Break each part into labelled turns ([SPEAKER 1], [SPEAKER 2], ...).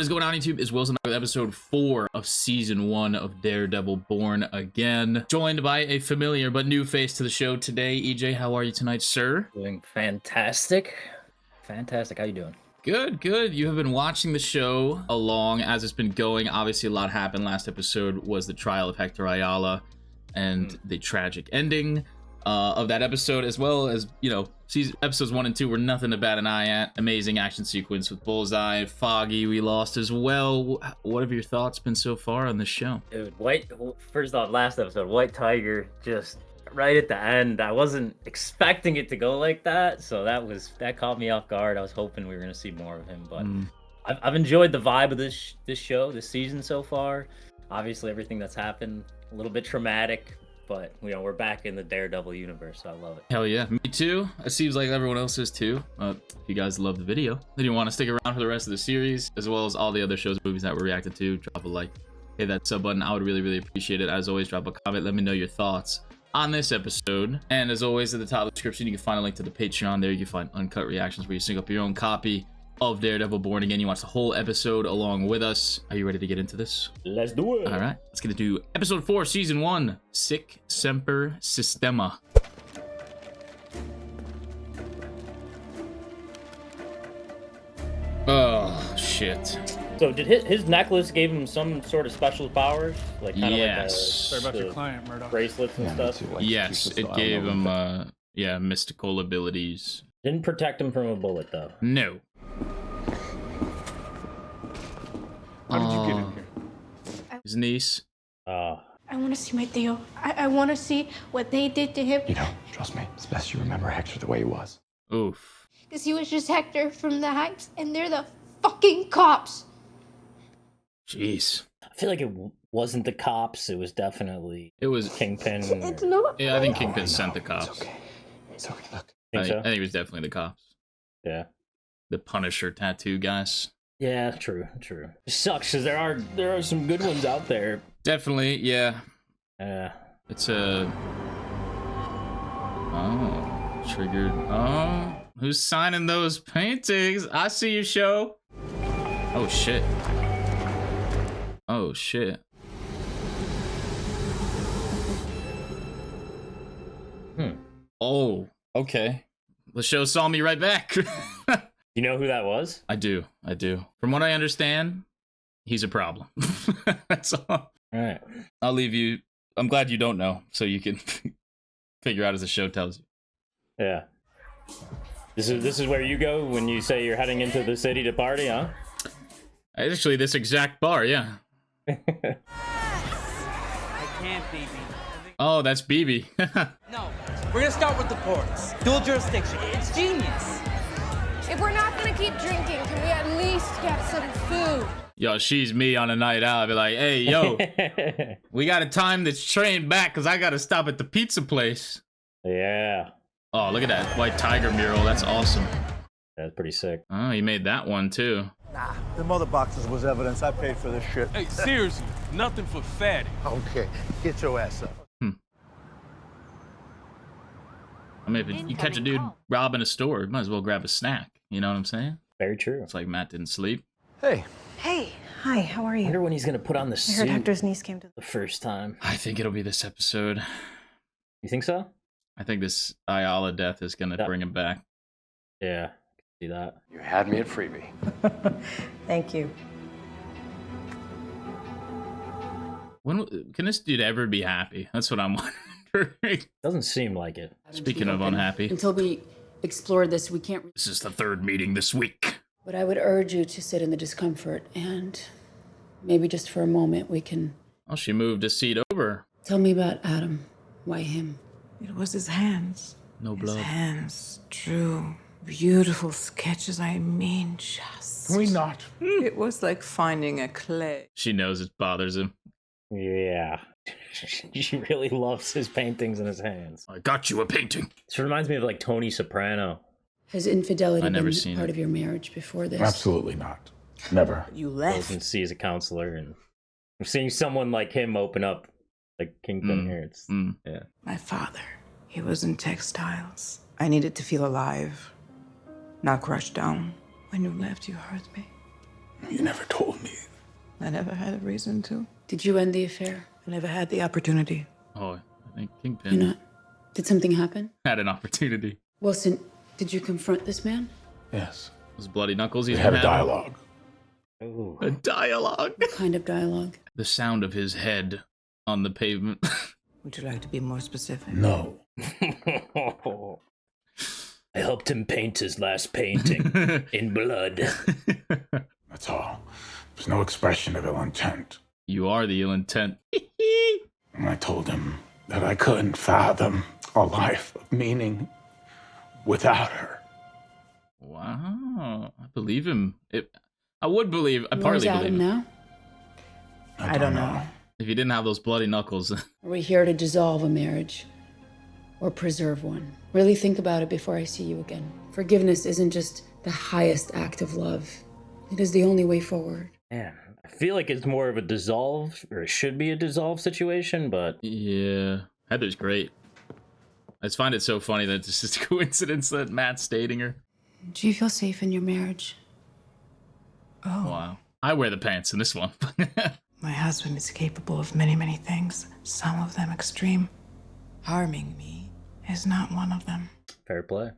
[SPEAKER 1] What is going on, YouTube? It's Wilson with episode 4 of season 1 of Daredevil Born Again. Joined by a familiar but new face to the show today. EJ, how are you tonight, sir?
[SPEAKER 2] Doing fantastic. Fantastic. How you doing?
[SPEAKER 1] Good, good. You have been watching the show along as it's been going. Obviously, a lot happened. Last episode was the trial of Hector Ayala and the tragic ending of that episode, as well as, you know, episodes 1 and 2 were nothing to bat an eye at. Amazing action sequence with Bullseye. Foggy we lost as well. What have your thoughts been so far on the show?
[SPEAKER 2] Dude, first off, last episode, White Tiger, just right at the end. I wasn't expecting it to go like that, so that caught me off guard. I was hoping we were going to see more of him, but I've enjoyed the vibe of this show, this season so far. Obviously, everything that's happened, a little bit traumatic, but, you know, we're back in the Daredevil universe, so I love it.
[SPEAKER 1] Hell yeah. Me too. It seems like everyone else is too. If you guys love the video, then you want to stick around for the rest of the series, as well as all the other shows and movies that we're reacting to, drop a like, hit that sub button. I would really, really appreciate it. As always, drop a comment. Let me know your thoughts on this episode. And as always, at the top of the description, you can find a link to the Patreon. There you can find uncut reactions where you sync up your own copy of Daredevil Born Again. You watch the whole episode along with us. Are you ready to get into this?
[SPEAKER 2] Let's do it.
[SPEAKER 1] All right, let's get into episode 4, season 1, Sic Semper Systema. Oh, shit.
[SPEAKER 2] So did his necklace give him some sort of special powers? Like kind of like
[SPEAKER 3] Sorry about your client, Murdoch.
[SPEAKER 2] Bracelets and stuff?
[SPEAKER 1] Yes, it gave him, yeah, mystical abilities.
[SPEAKER 2] Didn't protect him from a bullet, though.
[SPEAKER 1] No.
[SPEAKER 3] How did you get in here?
[SPEAKER 1] His niece.
[SPEAKER 4] I want to see my Theo. I want to see what they did to him.
[SPEAKER 5] You know, trust me, it's best you remember Hector the way he was.
[SPEAKER 1] Oof.
[SPEAKER 4] Because he was just Hector from the Heights, and they're the fucking cops.
[SPEAKER 1] Jeez.
[SPEAKER 2] I feel like it wasn't the cops. It was definitely Kingpin.
[SPEAKER 4] It's not.
[SPEAKER 1] Yeah, I think Kingpin sent the cops.
[SPEAKER 5] It's okay. It's okay. Look.
[SPEAKER 1] I think it was definitely the cops.
[SPEAKER 2] Yeah.
[SPEAKER 1] The Punisher tattoo guys.
[SPEAKER 2] Yeah, true. It sucks because there are some good ones out there.
[SPEAKER 1] Definitely, yeah. It's a... Oh, triggered. Oh, who's signing those paintings? I see you, show. Oh, shit. Oh, shit. Oh, okay. The show saw me right back.
[SPEAKER 2] You know who that was?
[SPEAKER 1] I do. From what I understand, he's a problem. That's all.
[SPEAKER 2] All right.
[SPEAKER 1] I'll leave you. I'm glad you don't know, so you can figure out as the show tells you.
[SPEAKER 2] Yeah. This is where you go when you say you're heading into the city to party, huh?
[SPEAKER 1] Actually, this exact bar, yeah.
[SPEAKER 6] I can't, BB.
[SPEAKER 1] Oh, that's BB.
[SPEAKER 6] No, we're gonna start with the ports. Dual jurisdiction. It's genius.
[SPEAKER 7] If we're not gonna keep drinking, can we at least get some food?
[SPEAKER 1] Yo, she's me on a night out. I'd be like, hey, yo, we gotta time this train back because I gotta stop at the pizza place.
[SPEAKER 2] Yeah.
[SPEAKER 1] Oh, look at that White Tiger mural. That's awesome.
[SPEAKER 2] That's pretty sick.
[SPEAKER 1] Oh, you made that one too.
[SPEAKER 8] Nah, the mother boxes was evidence. I paid for this shit.
[SPEAKER 3] Hey, seriously, nothing for fatty.
[SPEAKER 8] Okay, get your ass up.
[SPEAKER 1] I mean, if you catch a dude robbing a store, you might as well grab a snack. You know what I'm saying?
[SPEAKER 2] Very true.
[SPEAKER 1] It's like Matt didn't sleep.
[SPEAKER 8] Hey.
[SPEAKER 9] Hey. Hi, how are
[SPEAKER 2] I
[SPEAKER 9] you?
[SPEAKER 2] wonder when he's gonna put on the
[SPEAKER 9] I
[SPEAKER 2] suit
[SPEAKER 9] heard Hector's niece came to
[SPEAKER 2] the first time.
[SPEAKER 1] I think it'll be this episode.
[SPEAKER 2] You think so?
[SPEAKER 1] I think this Ayala death is gonna bring him back.
[SPEAKER 2] Yeah, I can see that.
[SPEAKER 5] You had me at freebie.
[SPEAKER 9] Thank you.
[SPEAKER 1] When can this dude ever be happy? That's what I'm wondering.
[SPEAKER 2] Doesn't seem like it.
[SPEAKER 1] Speaking of unhappy,
[SPEAKER 10] Until we explore this, we can't.
[SPEAKER 1] this is the 3rd meeting this week.
[SPEAKER 10] But I would urge you to sit in the discomfort and maybe just for a moment we can.
[SPEAKER 1] Oh, she moved a seat over.
[SPEAKER 10] Tell me about Adam. Why him?
[SPEAKER 9] It was his hands.
[SPEAKER 1] No blood.
[SPEAKER 9] His hands drew beautiful sketches. I mean, just.
[SPEAKER 3] Can we not?
[SPEAKER 9] It was like finding a clay.
[SPEAKER 1] She knows it bothers him.
[SPEAKER 2] Yeah. She really loves his paintings in his hands.
[SPEAKER 1] I got you a painting.
[SPEAKER 2] This reminds me of like Tony Soprano.
[SPEAKER 10] Has infidelity
[SPEAKER 1] I've never
[SPEAKER 10] been
[SPEAKER 1] seen
[SPEAKER 10] part
[SPEAKER 1] it.
[SPEAKER 10] of your marriage before this?
[SPEAKER 3] Absolutely not. Never.
[SPEAKER 9] You
[SPEAKER 2] Goes
[SPEAKER 9] left.
[SPEAKER 2] and sees a counselor, and I'm seeing someone like him open up, like Kingpin here. It's yeah.
[SPEAKER 9] My father, he was in textiles. I needed to feel alive, not crushed down. When you left, you hurt me.
[SPEAKER 3] You never told me.
[SPEAKER 9] never had a reason to.
[SPEAKER 10] Did you end the affair?
[SPEAKER 9] I never had the opportunity.
[SPEAKER 1] Oh, I think Kingpin
[SPEAKER 10] You're not. Did something happen?
[SPEAKER 1] had an opportunity.
[SPEAKER 10] Wilson, did you confront this man?
[SPEAKER 5] Yes.
[SPEAKER 1] Those bloody knuckles.
[SPEAKER 5] We
[SPEAKER 1] He's
[SPEAKER 5] had a dialogue.
[SPEAKER 2] Ooh.
[SPEAKER 1] A dialogue.
[SPEAKER 10] What kind of dialogue?
[SPEAKER 1] The sound of his head on the pavement.
[SPEAKER 9] Would you like to be more specific?
[SPEAKER 5] No.
[SPEAKER 2] I helped him paint his last painting in blood.
[SPEAKER 5] That's all. There's no expression of ill intent.
[SPEAKER 1] You are the ill intent.
[SPEAKER 5] And I told him that I couldn't fathom a life of meaning without her.
[SPEAKER 1] Wow, I believe him. I would believe. I
[SPEAKER 10] Where's
[SPEAKER 1] partly
[SPEAKER 10] Adam
[SPEAKER 1] believe him.
[SPEAKER 10] now?
[SPEAKER 5] I don't know.
[SPEAKER 1] If he didn't have those bloody knuckles.
[SPEAKER 10] Are we here to dissolve a marriage or preserve one? Really think about it before I see you again. Forgiveness isn't just the highest act of love. It is the only way forward.
[SPEAKER 2] Man, I feel like it's more of a dissolve, or it should be a dissolve situation, but...
[SPEAKER 1] Yeah, Heather's great. I just find it so funny that it's just a coincidence that Matt's dating her.
[SPEAKER 10] Do you feel safe in your marriage?
[SPEAKER 9] Oh.
[SPEAKER 1] Wow. I wear the pants in this one.
[SPEAKER 9] My husband is capable of many, many things. Some of them extreme. Harming me is not one of them.
[SPEAKER 2] Fair play.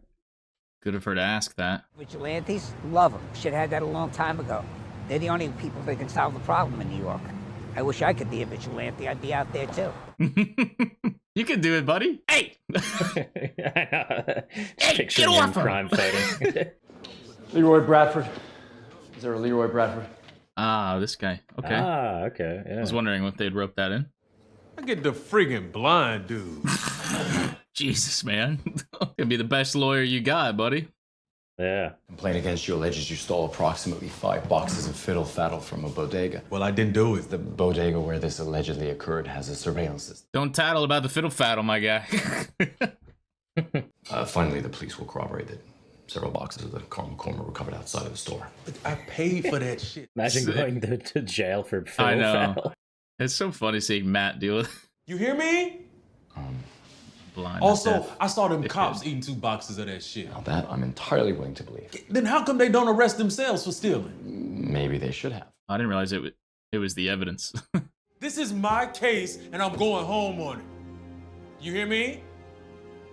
[SPEAKER 1] Good of her to ask that.
[SPEAKER 11] Vigilantes, love them. Should have had that a long time ago. They're the only people that can solve the problem in New York. I wish I could be a vigilante. I'd be out there too.
[SPEAKER 1] You can do it, buddy. Hey!
[SPEAKER 2] Hey, get off crime fighting.
[SPEAKER 5] Leroy Bradford. Is there a Leroy Bradford?
[SPEAKER 1] Ah, this guy. Okay.
[SPEAKER 2] Okay. Yeah.
[SPEAKER 1] I was wondering if they'd rope that in.
[SPEAKER 3] I get the friggin' blind dude.
[SPEAKER 1] Jesus, man. Gonna be the best lawyer you got, buddy.
[SPEAKER 2] Yeah.
[SPEAKER 5] Complaint against you alleges you stole approximately 5 boxes of fiddle faddle from a bodega.
[SPEAKER 3] Well, I didn't do it.
[SPEAKER 5] The bodega where this allegedly occurred has a surveillance system.
[SPEAKER 1] Don't tattle about the fiddle faddle, my guy.
[SPEAKER 5] Finally, the police will corroborate that several boxes of the caramel corn were recovered outside of the store.
[SPEAKER 3] But I paid for that shit.
[SPEAKER 2] Imagine
[SPEAKER 1] Sick.
[SPEAKER 2] going to jail for fiddle
[SPEAKER 1] I know.
[SPEAKER 2] faddle.
[SPEAKER 1] It's so funny seeing Matt deal with
[SPEAKER 3] You hear me?
[SPEAKER 1] blind.
[SPEAKER 3] Also, I saw them cops eating 2 boxes of that shit.
[SPEAKER 5] Now that I'm entirely willing to believe.
[SPEAKER 3] Then how come they don't arrest themselves for stealing?
[SPEAKER 5] Maybe they should have.
[SPEAKER 1] I didn't realize it was the evidence.
[SPEAKER 3] This is my case, and I'm going home on it. You hear me?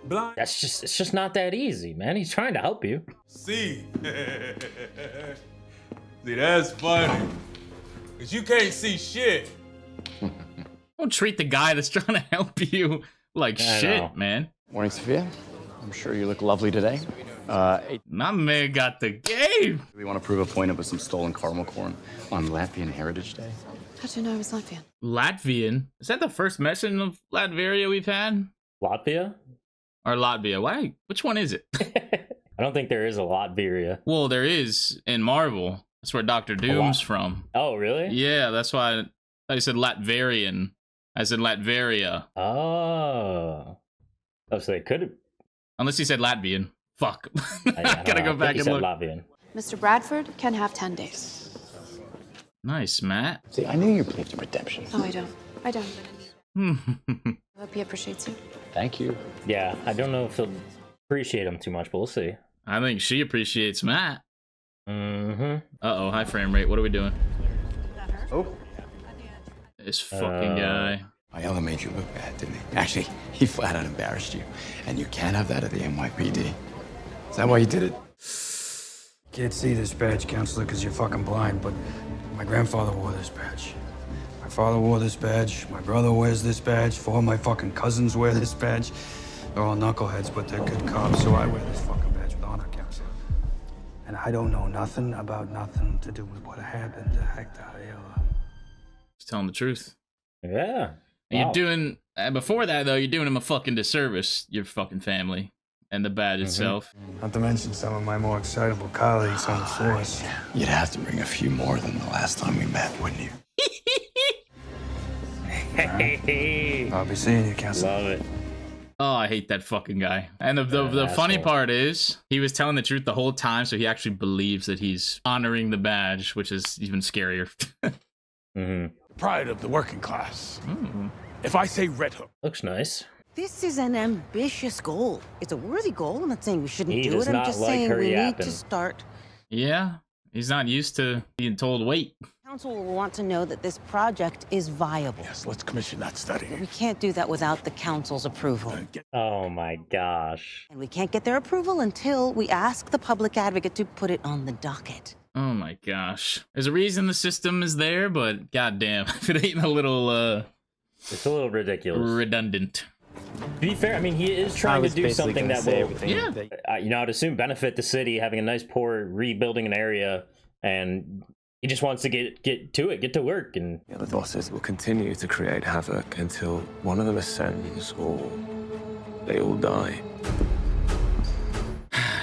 [SPEAKER 3] Blind.
[SPEAKER 2] It's just not that easy, man. He's trying to help you.
[SPEAKER 3] See. See, that's funny. Cause you can't see shit.
[SPEAKER 1] Don't treat the guy that's trying to help you like shit, man.
[SPEAKER 5] Morning, Sophia. I'm sure you look lovely today.
[SPEAKER 1] My man got the game.
[SPEAKER 5] We want to prove a point with some stolen caramel corn on Latvian Heritage Day.
[SPEAKER 10] How'd you know I was Latvian?
[SPEAKER 1] Latvian? Is that the first mention of Latveria we've had?
[SPEAKER 2] Latvia?
[SPEAKER 1] Or Latvia? Why? Which one is it?
[SPEAKER 2] I don't think there is a Latveria.
[SPEAKER 1] Well, there is in Marvel. That's where Doctor Doom's from.
[SPEAKER 2] Oh, really?
[SPEAKER 1] Yeah, that's why I said Latverian, as in Latveria.
[SPEAKER 2] Oh. Oh, so they could have.
[SPEAKER 1] Unless he said Latvian. Fuck.
[SPEAKER 2] I
[SPEAKER 1] Gotta go back and look.
[SPEAKER 2] Latvian.
[SPEAKER 7] Mr. Bradford can have 10 days.
[SPEAKER 1] Nice, Matt.
[SPEAKER 5] See, I knew you believed in redemption.
[SPEAKER 7] Oh, I don't. I don't. I hope he appreciates you.
[SPEAKER 5] Thank you.
[SPEAKER 2] Yeah, I don't know if he'll appreciate him too much, but we'll see.
[SPEAKER 1] I think she appreciates Matt.
[SPEAKER 2] Mm-hmm.
[SPEAKER 1] Uh-oh, high frame rate. What are we doing?
[SPEAKER 5] Oh.
[SPEAKER 1] This fucking guy.
[SPEAKER 5] Aiello made you look bad, didn't he? Actually, he flat out embarrassed you. And you can't have that at the NYPD. Is that why you did it?
[SPEAKER 12] Can't see this badge, counselor, because you're fucking blind, but my grandfather wore this badge. My father wore this badge. My brother wears this badge. 4 of my fucking cousins wear this badge. They're all knuckleheads, but they're good cops, so I wear this fucking badge with honor, counselor. And I don't know nothing about nothing to do with what happened to Hector Aiello.
[SPEAKER 1] He's telling the truth.
[SPEAKER 2] Yeah.
[SPEAKER 1] You're doing, before that though, you're doing him a fucking disservice, your fucking family, and the badge itself.
[SPEAKER 12] Not to mention some of my more excitable colleagues on the force.
[SPEAKER 5] You'd have to bring a few more than the last time we met, wouldn't you?
[SPEAKER 12] I'll be seeing you, counselor.
[SPEAKER 2] Love it.
[SPEAKER 1] Oh, I hate that fucking guy. And the funny part is, he was telling the truth the whole time, so he actually believes that he's honoring the badge, which is even scarier.
[SPEAKER 8] Pride of the working class. If I say Red Hook.
[SPEAKER 2] Looks nice.
[SPEAKER 13] This is an ambitious goal. It's a worthy goal. I'm not saying we shouldn't
[SPEAKER 2] He
[SPEAKER 13] do
[SPEAKER 2] does
[SPEAKER 13] it. I'm
[SPEAKER 2] not
[SPEAKER 13] just
[SPEAKER 2] like
[SPEAKER 13] saying
[SPEAKER 2] her
[SPEAKER 13] we need
[SPEAKER 2] yapping.
[SPEAKER 13] to start.
[SPEAKER 1] Yeah, he's not used to being told wait.
[SPEAKER 13] Council will want to know that this project is viable.
[SPEAKER 5] Yes, let's commission that study.
[SPEAKER 13] We can't do that without the council's approval.
[SPEAKER 2] Oh my gosh.
[SPEAKER 13] And we can't get their approval until we ask the public advocate to put it on the docket.
[SPEAKER 1] Oh my gosh. There's a reason the system is there, but goddamn, if it ain't a little,
[SPEAKER 2] it's a little ridiculous.
[SPEAKER 1] Redundant.
[SPEAKER 2] To be fair, I mean, he is trying to do something that will, you know, I'd assume benefit the city, having a nice port, rebuilding an area, and he just wants to get to work. And
[SPEAKER 14] the bosses will continue to create havoc until one of them ascends or they all die.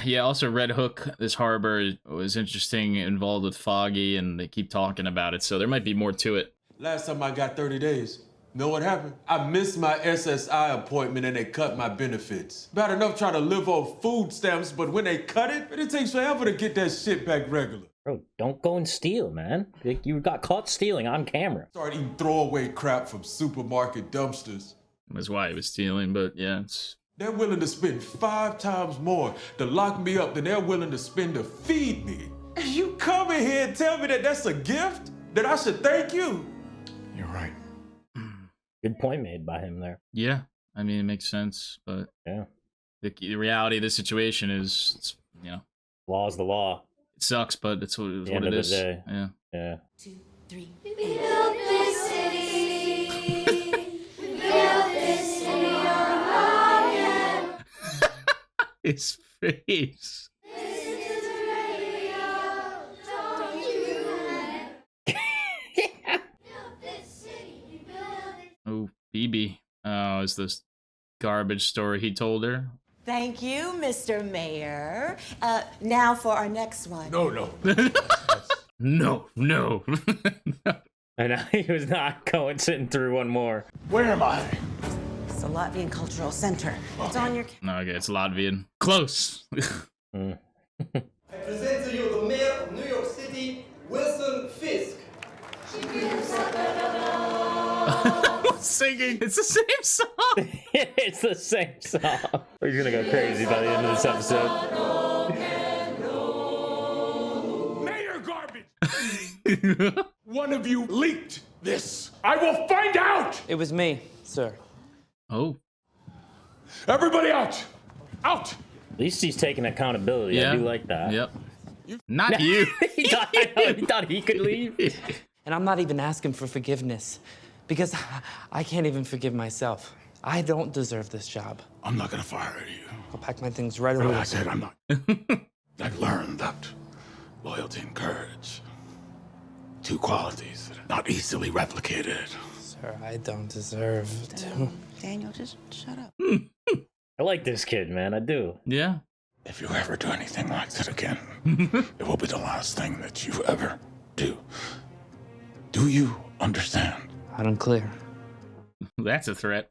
[SPEAKER 1] Yeah, also Red Hook, this harbor was interesting, involved with Foggy, and they keep talking about it, so there might be more to it.
[SPEAKER 3] Last time I got 30 days. Know what happened? I missed my SSI appointment and they cut my benefits. Bad enough trying to live off food stamps, but when they cut it, it takes forever to get that shit back regular.
[SPEAKER 2] Bro, don't go and steal, man. You got caught stealing on camera.
[SPEAKER 3] Start eating throwaway crap from supermarket dumpsters.
[SPEAKER 1] That's why he was stealing, but yeah, it's...
[SPEAKER 3] They're willing to spend 5 times more to lock me up than they're willing to spend to feed me. And you come in here and tell me that that's a gift? That I should thank you?
[SPEAKER 5] You're right.
[SPEAKER 2] Good point made by him there.
[SPEAKER 1] Yeah, I mean, it makes sense, but
[SPEAKER 2] yeah,
[SPEAKER 1] the reality of the situation is, it's, you know,
[SPEAKER 2] law's the law.
[SPEAKER 1] It sucks, but it's what it is.
[SPEAKER 2] Day.
[SPEAKER 1] Yeah.
[SPEAKER 2] Yeah.
[SPEAKER 15] 2, 3. We built this city. We built this city on our head.
[SPEAKER 1] His face.
[SPEAKER 15] Listen to the radio. Don't you built this city. We built it.
[SPEAKER 1] Oh, Phoebe. Oh, is this garbage story he told her?
[SPEAKER 16] Thank you, Mr. Mayor. Now for our next one.
[SPEAKER 3] No.
[SPEAKER 1] No.
[SPEAKER 2] I know he was not sitting through one more.
[SPEAKER 5] Where am I?
[SPEAKER 13] It's the Latvian Cultural Center. It's on your...
[SPEAKER 1] Okay, it's Latvian. Close.
[SPEAKER 17] I present to you the mayor of New York City, Wilson Fisk.
[SPEAKER 1] Singing. It's the same song.
[SPEAKER 2] It's the same song. He's gonna go crazy by the end of this episode.
[SPEAKER 5] Mayor garbage! One of you leaked this. I will find out!
[SPEAKER 6] It was me, sir.
[SPEAKER 1] Oh.
[SPEAKER 5] Everybody out! Out!
[SPEAKER 2] At least he's taking accountability.
[SPEAKER 1] Yeah.
[SPEAKER 2] I do like that.
[SPEAKER 1] Yep. Not you.
[SPEAKER 2] he thought he could leave.
[SPEAKER 6] And I'm not even asking for forgiveness because I can't even forgive myself. I don't deserve this job.
[SPEAKER 5] I'm not gonna fire you.
[SPEAKER 6] I'll pack my things right away.
[SPEAKER 5] Like I said, I'm not. I've learned that loyalty and courage, 2 qualities that are not easily replicated.
[SPEAKER 6] Sir, I don't deserve to.
[SPEAKER 13] Daniel, just shut up.
[SPEAKER 2] I like this kid, man. I do.
[SPEAKER 1] Yeah.
[SPEAKER 5] If you ever do anything like that again, it will be the last thing that you ever do. Do you understand?
[SPEAKER 6] Unclear.
[SPEAKER 1] That's a threat.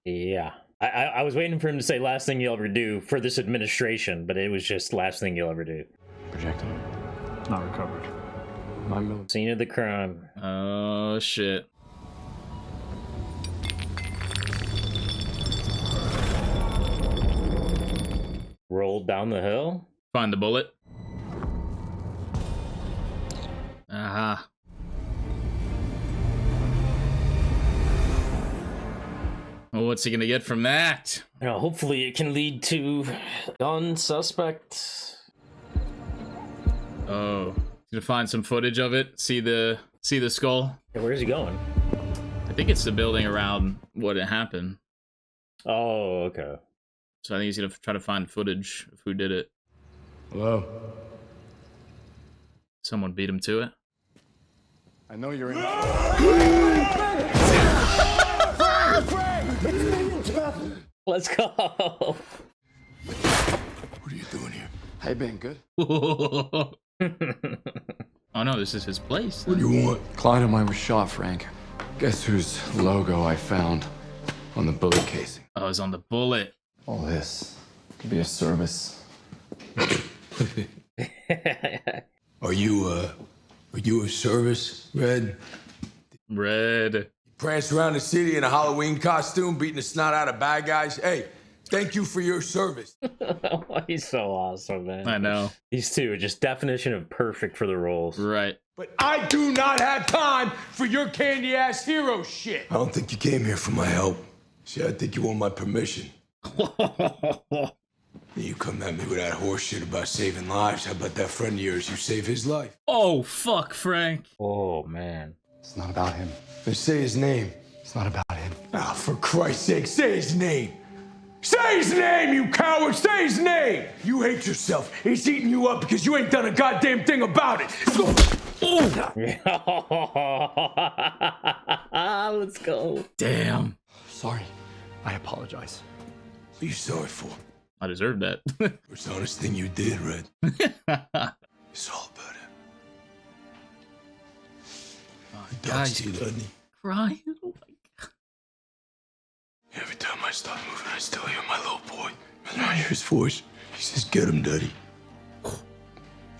[SPEAKER 2] Yeah. I was waiting for him to say last thing you'll ever do for this administration, but it was just last thing you'll ever do.
[SPEAKER 14] Projectile. Not recovered.
[SPEAKER 2] Scene of the crime.
[SPEAKER 1] Oh, shit.
[SPEAKER 2] Rolled down the hill.
[SPEAKER 1] Find the bullet. Aha. Well, what's he gonna get from that?
[SPEAKER 2] You know, hopefully it can lead to gun suspect.
[SPEAKER 1] Oh, gonna find some footage of it. See the skull.
[SPEAKER 2] Yeah, where's he going?
[SPEAKER 1] I think it's the building around what it happened.
[SPEAKER 2] Oh, okay.
[SPEAKER 1] So I think he's gonna try to find footage of who did it.
[SPEAKER 8] Hello.
[SPEAKER 1] Someone beat him to it.
[SPEAKER 8] I know you're in.
[SPEAKER 2] Let's go.
[SPEAKER 8] What are you doing here? Hey, Ben, good?
[SPEAKER 1] Oh no, this is his place.
[SPEAKER 8] What do you want?
[SPEAKER 14] Clyde and I were shot, Frank. Guess whose logo I found on the bullet casing?
[SPEAKER 1] Oh, it's on the bullet.
[SPEAKER 14] All this could be a service.
[SPEAKER 8] Are you a service, Red?
[SPEAKER 1] Red.
[SPEAKER 3] Prance around the city in a Halloween costume, beating the snot out of bad guys. Hey,
[SPEAKER 18] Thank you for your service.
[SPEAKER 2] He's so awesome, man.
[SPEAKER 1] I know.
[SPEAKER 2] These two are just definition of perfect for the roles.
[SPEAKER 1] Right.
[SPEAKER 18] But I do not have time for your candy-ass hero shit. I don't think you came here for my help. See, I think you want my permission. You come at me with that horse shit about saving lives. How about that friend of yours? You save his life.
[SPEAKER 1] Oh, fuck, Frank.
[SPEAKER 2] Oh, man.
[SPEAKER 18] It's not about him. Just say his name. It's not about him. Ah, for Christ's sake, say his name. Say his name, you coward! Say his name! You hate yourself. He's eating you up because you ain't done a goddamn thing about it.
[SPEAKER 2] Let's go.
[SPEAKER 1] Damn.
[SPEAKER 18] Sorry. I apologize. What are you sorry for?
[SPEAKER 1] I deserve that.
[SPEAKER 18] It's the honest thing you did, Red. It's all about him.
[SPEAKER 1] Guys, crying. Oh my God.
[SPEAKER 18] Every time I start moving, I still hear my little boy. And I hear his voice. He says, "Get him, Daddy."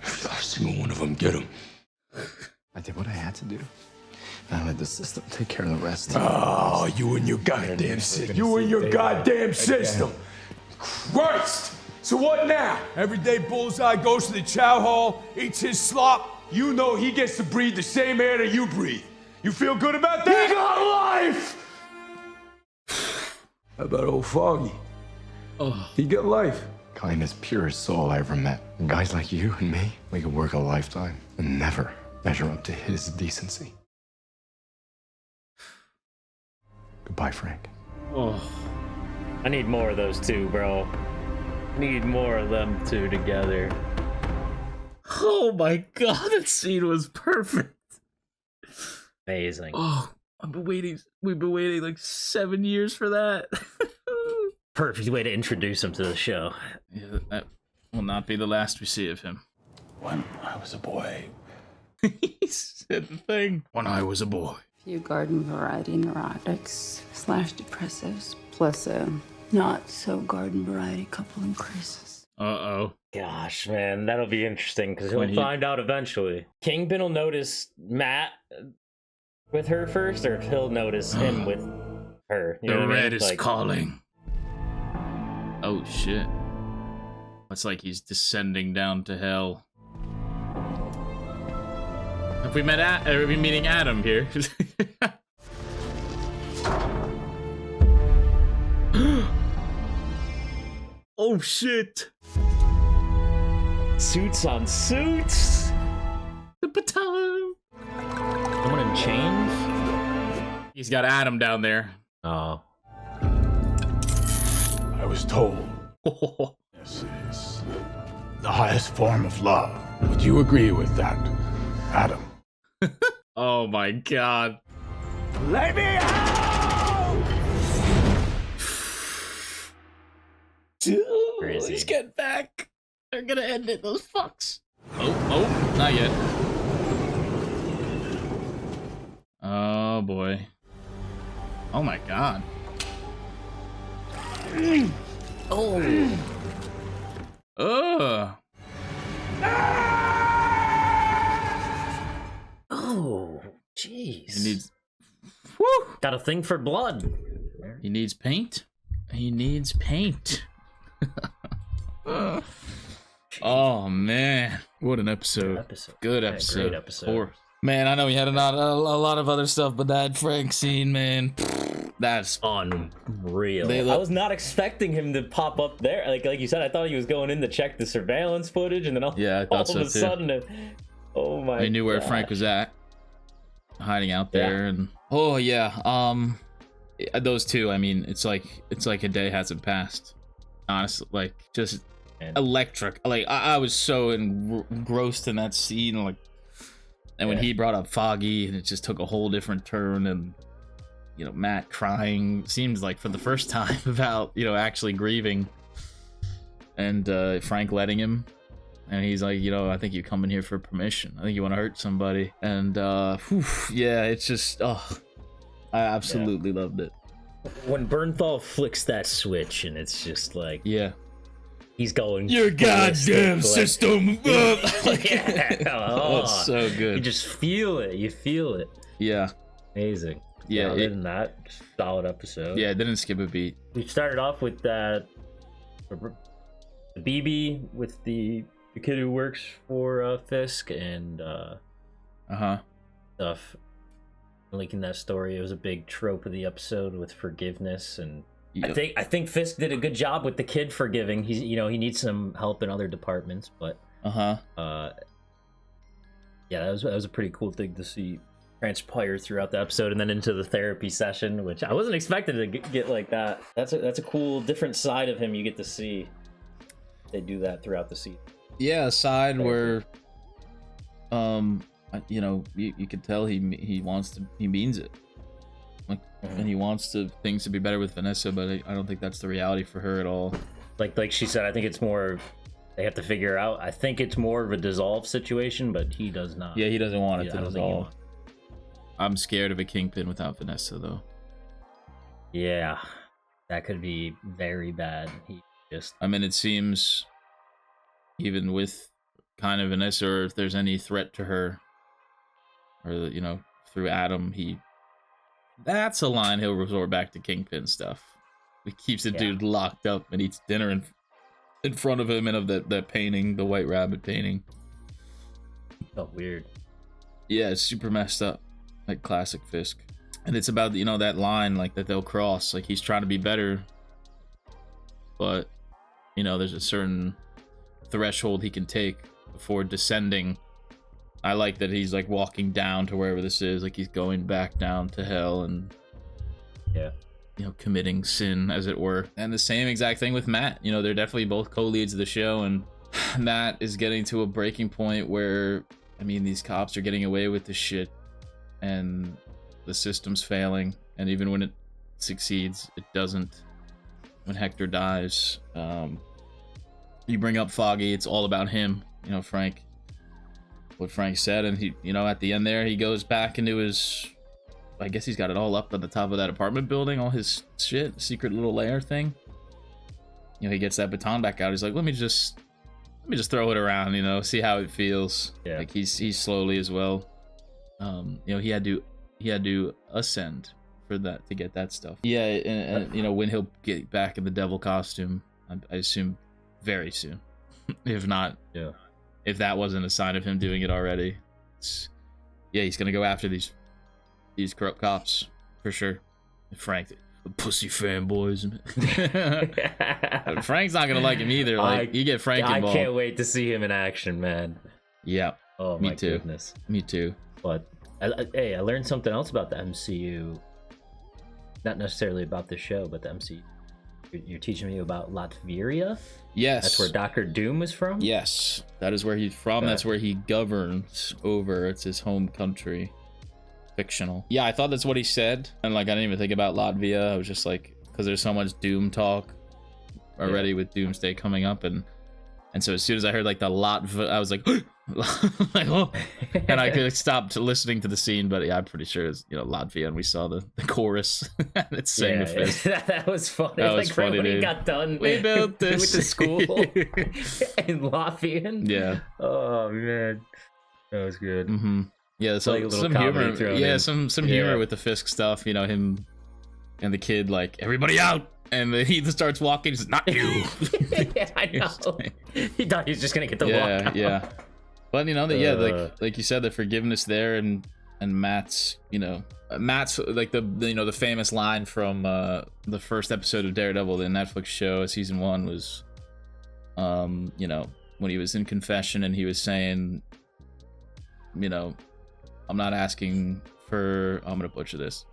[SPEAKER 18] Every last single one of them, get him.
[SPEAKER 19] I did what I had to do. I let the system take care of the rest.
[SPEAKER 18] Oh, you and your goddamn system. You and your goddamn system. Christ! So what now? Every day Bullseye goes to the chow hall, eats his slop. You know he gets to breathe the same air that you breathe. You feel good about that? He got life! How about old Foggy?
[SPEAKER 1] Oh.
[SPEAKER 18] He got life.
[SPEAKER 19] Kindness, purest soul I ever met. And guys like you and me, we could work a lifetime and never measure up to his decency. Goodbye, Frank.
[SPEAKER 2] Oh. I need more of those two, bro. Need more of them two together.
[SPEAKER 1] Oh my God, that scene was perfect.
[SPEAKER 2] Amazing.
[SPEAKER 1] Oh, we've been waiting like 7 years for that.
[SPEAKER 2] Perfect way to introduce him to the show.
[SPEAKER 1] Yeah, that will not be the last we see of him.
[SPEAKER 5] When I was a boy.
[SPEAKER 1] He said the thing. When I was a boy.
[SPEAKER 10] Few garden variety neurotics / depressives, plus a not so garden variety couple in crisis.
[SPEAKER 1] Uh-oh.
[SPEAKER 2] Gosh, man, that'll be interesting because he'll find out eventually. Kingpin will notice Matt with her first, or he'll notice him with her. You know
[SPEAKER 1] The
[SPEAKER 2] what I mean?
[SPEAKER 1] red is
[SPEAKER 2] Like,
[SPEAKER 1] calling. Oh shit. It's like he's descending down to hell. Have we met are we meeting Adam here? Oh shit.
[SPEAKER 2] Suits on suits.
[SPEAKER 1] The baton.
[SPEAKER 2] Someone in chains?
[SPEAKER 1] He's got Adam down there.
[SPEAKER 2] Oh.
[SPEAKER 5] I was told this is the highest form of love. Would you agree with that, Adam?
[SPEAKER 1] Oh my God.
[SPEAKER 18] Let me out!
[SPEAKER 1] Dude,
[SPEAKER 2] Crazy.
[SPEAKER 1] he's getting back. They're gonna end it, those fucks. Oh, not yet. Oh boy. Oh my God.
[SPEAKER 2] Oh.
[SPEAKER 1] Ugh.
[SPEAKER 2] Oh, jeez.
[SPEAKER 1] He needs.
[SPEAKER 2] Woo! Got a thing for blood.
[SPEAKER 1] He needs paint. He needs paint. Oh man, what an episode! Good episode.
[SPEAKER 2] Great episode.
[SPEAKER 1] Man, I know we had a lot of other stuff, but that Frank scene, man, that's
[SPEAKER 2] unreal. I was not expecting him to pop up there. Like you said, I thought he was going in to check the surveillance footage, and then all
[SPEAKER 1] I thought
[SPEAKER 2] of a
[SPEAKER 1] so, too.
[SPEAKER 2] sudden, oh my!
[SPEAKER 1] They knew where Frank was at, hiding out there, and oh yeah, those two. I mean, it's like a day hasn't passed. Honestly, like just electric. Like I was so engrossed in that scene, like. And when he brought up Foggy, and it just took a whole different turn, and you know, Matt crying seems like for the first time about, you know, actually grieving, and Frank letting him, and he's like, you know, I think you come in here for permission. I think you want to hurt somebody, and yeah, it's just I absolutely loved it.
[SPEAKER 2] When Bernthal flicks that switch, and it's just like he's going
[SPEAKER 1] your goddamn system.
[SPEAKER 2] Yeah. Oh,
[SPEAKER 1] it's so good.
[SPEAKER 2] You just feel it. You feel it.
[SPEAKER 1] Yeah.
[SPEAKER 2] Amazing.
[SPEAKER 1] Yeah.
[SPEAKER 2] Other than that, solid episode.
[SPEAKER 1] Yeah, it didn't skip a beat.
[SPEAKER 2] We started off with that BB with the kid who works for Fisk and stuff. Linking that story, it was a big trope of the episode with forgiveness, and I think Fisk did a good job with the kid forgiving. He's he needs some help in other departments, but yeah, that was a pretty cool thing to see transpire throughout the episode, and then into the therapy session, which I wasn't expecting to get like that. That's a cool different side of him you get to see. They do that throughout the season.
[SPEAKER 1] Yeah, a side where you could tell he means it, like, and he wants things to be better with Vanessa, but I don't think that's the reality for her at all.
[SPEAKER 2] Like she said, I think it's more they have to figure out. I think it's more of a dissolve situation, but he does not.
[SPEAKER 1] Yeah, he doesn't want it to dissolve. I'm scared of a Kingpin without Vanessa, though.
[SPEAKER 2] Yeah, that could be very bad.
[SPEAKER 1] I mean, it seems even with kind of Vanessa, or if there's any threat to her, or through Adam, that's a line he'll resort back to Kingpin stuff. He keeps the dude locked up and eats dinner in front of him, and of that painting, the White Rabbit painting.
[SPEAKER 2] Oh, weird.
[SPEAKER 1] Yeah, it's super messed up, like classic Fisk. And it's about that line like that they'll cross. Like he's trying to be better, but there's a certain threshold he can take before descending. I like that he's like walking down to wherever this is, like he's going back down to hell and committing sin, as it were. And the same exact thing with Matt. They're definitely both co-leads of the show, and Matt is getting to a breaking point where, I mean, these cops are getting away with this shit and the system's failing, and even when it succeeds, it doesn't. When Hector dies, you bring up Foggy, it's all about him, Frank, what Frank said, and he, at the end there, he goes back into his, I guess he's got it all up on the top of that apartment building, all his shit, secret little lair thing. He gets that baton back out. He's like, let me just throw it around, see how it feels.
[SPEAKER 2] Yeah.
[SPEAKER 1] Like he's slowly as well. He had to ascend for that, to get that stuff. Yeah, and when he'll get back in the devil costume, I assume very soon. If not, if that wasn't a sign of him doing it already, he's gonna go after these corrupt cops for sure. Frank, the pussy fanboys. Frank's not gonna like him either. Like, you get Frank involved.
[SPEAKER 2] I can't wait to see him in action, man.
[SPEAKER 1] Yeah.
[SPEAKER 2] Oh
[SPEAKER 1] me
[SPEAKER 2] my
[SPEAKER 1] too.
[SPEAKER 2] goodness.
[SPEAKER 1] Me too.
[SPEAKER 2] But I learned something else about the MCU. Not necessarily about the show, but the MCU. You're teaching me about Latveria?
[SPEAKER 1] Yes.
[SPEAKER 2] That's where Doctor Doom is from?
[SPEAKER 1] Yes. That is where he's from.
[SPEAKER 2] Okay.
[SPEAKER 1] That's where he governs over. It's his home country. Fictional. Yeah, I thought that's what he said. And I didn't even think about Latvia. I was just like, because there's so much Doom talk already with Doomsday coming up. And so as soon as I heard the I was like, oh. And I could have stopped listening to the scene, but yeah, I'm pretty sure it's Latvia, and we saw the chorus. It's saying the Fist.
[SPEAKER 2] That was funny.
[SPEAKER 1] That was funny,
[SPEAKER 2] when
[SPEAKER 1] dude.
[SPEAKER 2] he got done
[SPEAKER 1] We built this
[SPEAKER 2] with the school in Latvian.
[SPEAKER 1] Yeah.
[SPEAKER 2] Oh man, that was good.
[SPEAKER 1] Mm-hmm. Yeah, so
[SPEAKER 2] a little
[SPEAKER 1] some
[SPEAKER 2] comedy
[SPEAKER 1] humor.
[SPEAKER 2] thrown
[SPEAKER 1] Yeah,
[SPEAKER 2] in.
[SPEAKER 1] some humor with the Fisk stuff. Him and the kid, like, everybody out. And then he starts walking. He's not you.
[SPEAKER 2] Yeah, I know. He thought he was just gonna get the walk out.
[SPEAKER 1] Yeah. But like you said, the forgiveness there, and Matt's like the famous line from the first episode of Daredevil, the Netflix show, season 1, was when he was in confession and he was saying, I'm not asking for, I'm gonna butcher this.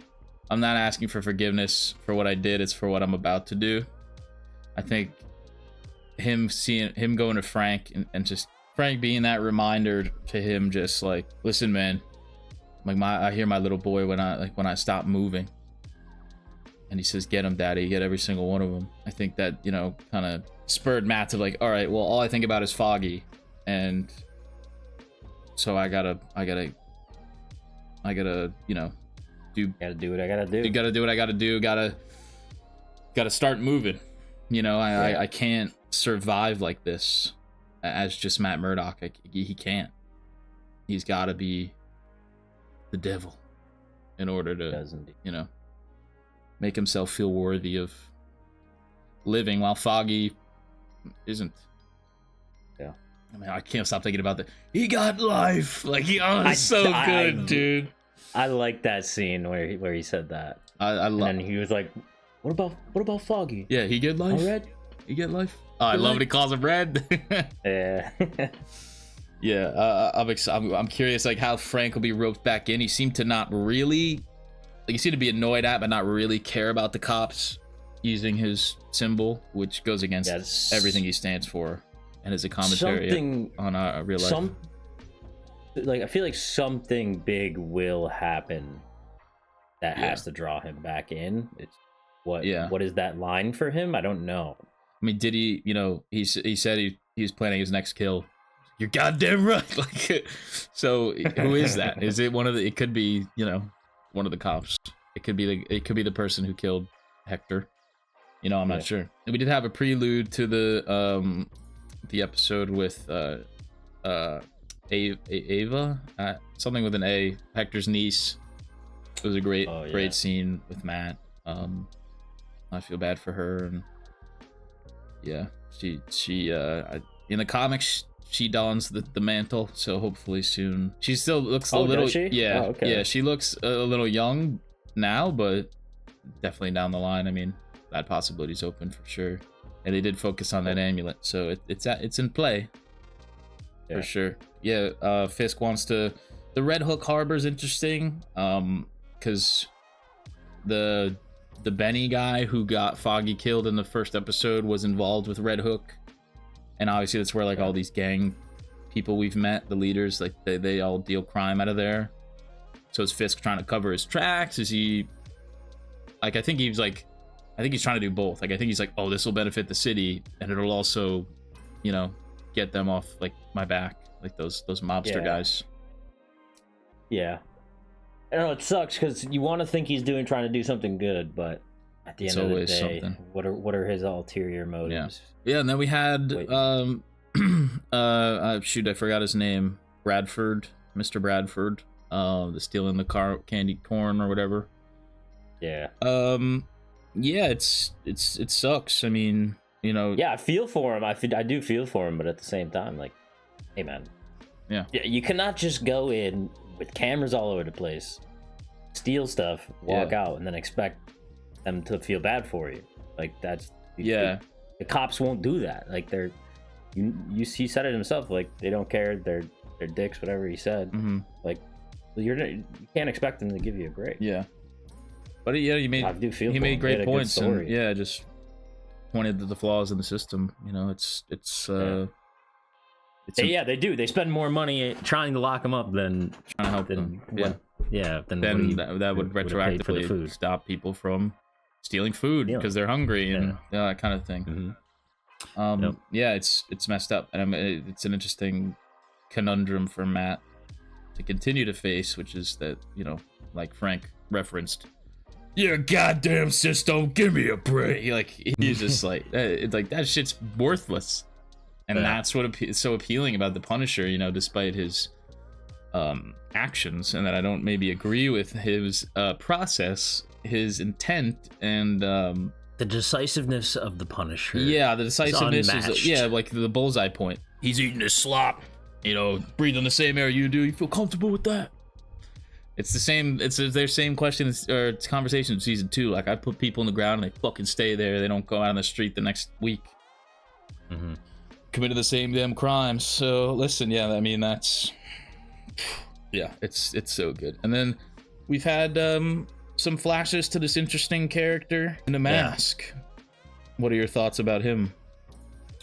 [SPEAKER 1] I'm not asking for forgiveness for what I did, it's for what I'm about to do. I think him going to Frank and just Frank being that reminder to him, just like, listen, man, like I hear my little boy when I stop moving. And he says, get him, daddy, get every single one of them. I think that, kind of spurred Matt to like, all right, well, all I think about is Foggy. And so I gotta, do
[SPEAKER 2] gotta do what I gotta do.
[SPEAKER 1] You gotta do what I gotta do. Gotta start moving. I can't survive like this as just Matt Murdock. He can't. He's got to be the devil in order to, make himself feel worthy of living. While Foggy, isn't.
[SPEAKER 2] Yeah.
[SPEAKER 1] I mean, I can't stop thinking about that. He got life. Like, it's so good, dude.
[SPEAKER 2] I like that scene where he said that.
[SPEAKER 1] I love.
[SPEAKER 2] And then he was like, "What about Foggy?
[SPEAKER 1] Yeah, he get life.
[SPEAKER 2] Red?
[SPEAKER 1] He get life. Oh, I love when he calls him Red.
[SPEAKER 2] Yeah.
[SPEAKER 1] Yeah. I'm curious, like, how Frank will be roped back in. He seemed to not really, like, he seemed to be annoyed at, but not really care about the cops using his symbol, which goes against everything he stands for, and is a commentary on real life.
[SPEAKER 2] I feel like something big will happen that has to draw him back in. It's what is that line for him? I don't know.
[SPEAKER 1] I mean, did he, he said he was planning his next kill. You're goddamn right. Like, so who is that? Is it one of the, it could be, one of the cops. It could be the person who killed Hector. I'm not sure. And we did have a prelude to the episode with Ava, something with an A, Hector's niece. It was a great scene with Matt. I feel bad for her, and she in the comics she dons the mantle, so hopefully soon. She still looks a little,
[SPEAKER 2] does she?
[SPEAKER 1] yeah, she looks a little young now, but definitely down the line. I mean, that possibility's open for sure. And they did focus on that amulet, so it's in play for sure. Yeah, Fisk wants to. The Red Hook Harbor's interesting, because the Benny guy who got Foggy killed in the first episode was involved with Red Hook, and obviously that's where like all these gang people we've met, the leaders, like they all deal crime out of there. So is Fisk trying to cover his tracks? Is he like? I think he's trying to do both. Like, I think he's like, oh, this will benefit the city, and it'll also, get them off like my back, like those mobster guys.
[SPEAKER 2] Yeah. I don't know, it sucks because you want to think he's trying to do something good, but at the end of the day, what are his ulterior motives?
[SPEAKER 1] Yeah, and then we had shoot, I forgot his name. Mr. Bradford, the stealing the candy corn or whatever.
[SPEAKER 2] Yeah.
[SPEAKER 1] Yeah, it sucks. I mean,
[SPEAKER 2] Yeah, I feel for him. I do feel for him, but at the same time, like, hey man.
[SPEAKER 1] Yeah,
[SPEAKER 2] you cannot just go in with cameras all over the place, steal stuff, walk out, and then expect them to feel bad for you. Like, that's the cops won't do that. Like, he said it himself. Like, they don't care. They're dicks. Whatever he said.
[SPEAKER 1] Mm-hmm.
[SPEAKER 2] Like, you can't expect them to give you a break.
[SPEAKER 1] Yeah, but he made great points, and just pointed to the flaws in the system.
[SPEAKER 2] They do. They spend more money trying to lock him up than
[SPEAKER 1] trying to help them. That would retroactively stop people from stealing food because they're hungry and that kind of thing.
[SPEAKER 2] Mm-hmm.
[SPEAKER 1] It's messed up, and it's an interesting conundrum for Matt to continue to face, which is that like Frank referenced, your goddamn system, give me a break. He's just like, it's like, that shit's worthless. And that's what is so appealing about the Punisher, despite his actions, and that I don't maybe agree with his process, his intent, and
[SPEAKER 2] the decisiveness of the Punisher.
[SPEAKER 1] Yeah, the decisiveness is like the bullseye point. He's eating his slop, breathing the same air you do. You feel comfortable with that? It's the same. It's their same questions or conversation in season 2. Like, I put people in the ground and they fucking stay there. They don't go out on the street the next week.
[SPEAKER 2] Mm-hmm.
[SPEAKER 1] Committed the same damn crimes. So listen, it's so good. And then we've had some flashes to this interesting character in a mask. What are your thoughts about him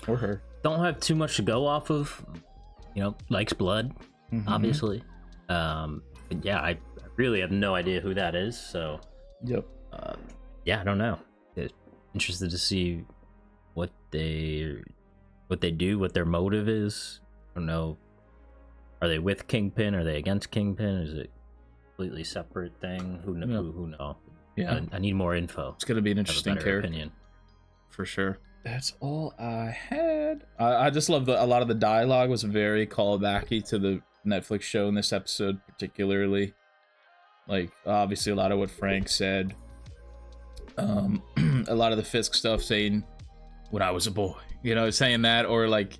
[SPEAKER 1] or her?
[SPEAKER 2] Don't have too much to go off of. Likes blood, obviously. But yeah, I really have no idea who that is. So I don't know. Interested to see what they do, what their motive is. I don't know. Are they with Kingpin? Are they against Kingpin? Is it a completely separate thing? Who knows?
[SPEAKER 1] Yeah,
[SPEAKER 2] I need more info.
[SPEAKER 1] It's gonna be an interesting character,
[SPEAKER 2] opinion.
[SPEAKER 1] For sure. That's all I had. I just love a lot of the dialogue was very callbacky to the Netflix show in this episode, particularly. Like, obviously a lot of what Frank said. A lot of the Fisk stuff saying when I was a boy, you know, saying that, or like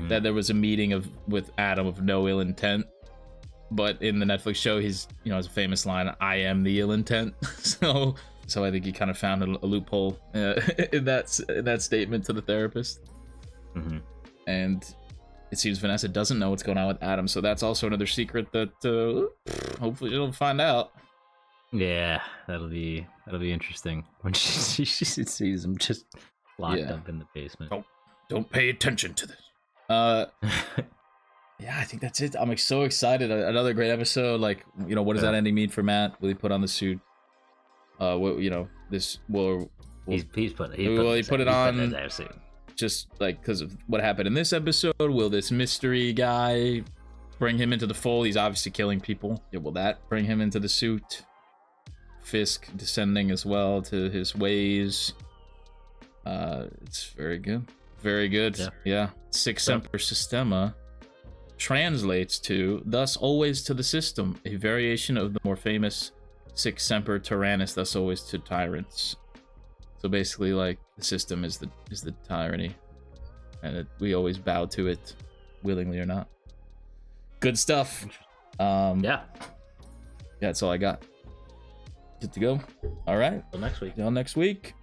[SPEAKER 1] that there was a meeting with Adam of no ill intent. But in the Netflix show, he's, you know, has a famous line, "I am the ill intent." so I think he kind of found a loophole in that statement to the therapist. And it seems Vanessa doesn't know what's going on with Adam, so that's also another secret that hopefully she'll find out.
[SPEAKER 2] Yeah, that'll be interesting when she sees him just locked up in the basement.
[SPEAKER 1] Don't pay attention to this. Yeah, I think that's it. I'm so excited. Another great episode. Like, you know, what does that ending mean for Matt? Will he put on the suit? What, you know, this will
[SPEAKER 2] he put
[SPEAKER 1] it on just like because of what happened in this episode? Will this mystery guy bring him into the fold? He's obviously killing people. Yeah, will that bring him into the suit? Fisk descending as well to his ways. It's very good. Very good. Yeah. Semper Systema translates to, thus always to the system, a variation of the more famous Semper Tyrannis, thus always to tyrants. So basically, like, the system is the tyranny, and we always bow to it, willingly or not. Good stuff. Yeah, that's all I got. Good to go. All right.
[SPEAKER 2] Till next week.
[SPEAKER 1] Till next week.